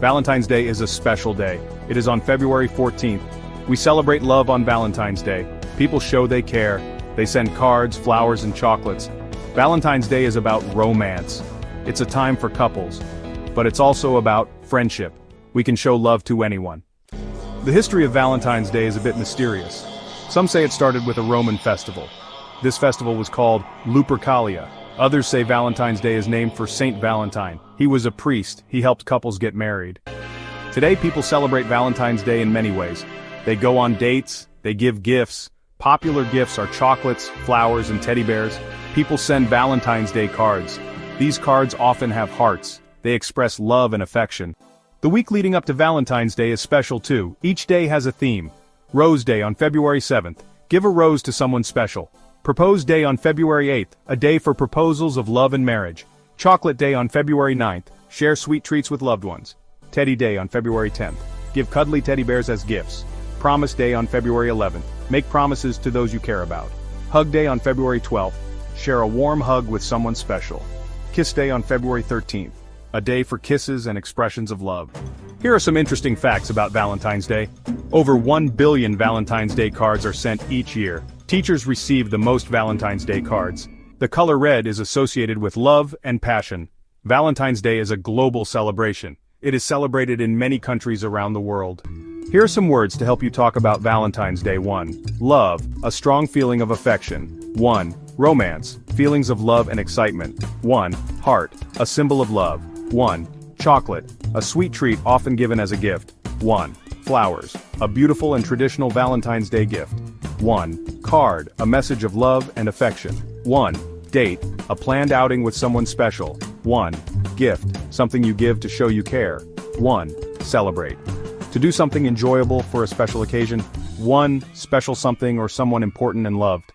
Valentine's Day is a special day. It is on February 14th. We celebrate love on Valentine's Day. People show they care. They send cards, flowers, and chocolates. Valentine's Day is about romance. It's a time for couples. But it's also about friendship. We can show love to anyone. The history of Valentine's Day is a bit mysterious. Some say it started with a Roman festival. This festival was called Lupercalia. Others say Valentine's Day is named for Saint Valentine. He was a priest. He helped couples get married. Today people celebrate Valentine's Day in many ways. They go on dates, they give gifts. Popular gifts are chocolates, flowers, and teddy bears. People send Valentine's Day cards. These cards often have hearts. They express love and affection. The week leading up to Valentine's Day is special too. Each day has a theme. Rose Day on February 7th. Give a rose to someone special. Propose Day on February 8th, a day for proposals of love and marriage. Chocolate Day on February 9th, share sweet treats with loved ones. Teddy Day on February 10th, give cuddly teddy bears as gifts. Promise Day on February 11th, make promises to those you care about. Hug Day on February 12th, share a warm hug with someone special. Kiss Day on February 13th, a day for kisses and expressions of love. Here are some interesting facts about Valentine's Day. Over 1 billion Valentine's Day cards are sent each year. Teachers receive the most Valentine's Day cards. The color red is associated with love and passion. Valentine's Day is a global celebration. It is celebrated in many countries around the world. Here are some words to help you talk about Valentine's Day. 1. Love, a strong feeling of affection. 1. Romance, feelings of love and excitement. 1. Heart, a symbol of love. 1. Chocolate, a sweet treat often given as a gift. 1. Flowers, a beautiful and traditional Valentine's Day gift. 1. Card, a message of love and affection. 1. Date, a planned outing with someone special. 1. Gift, something you give to show you care. 1. Celebrate, to do something enjoyable for a special occasion. 1. Special something or someone important and loved.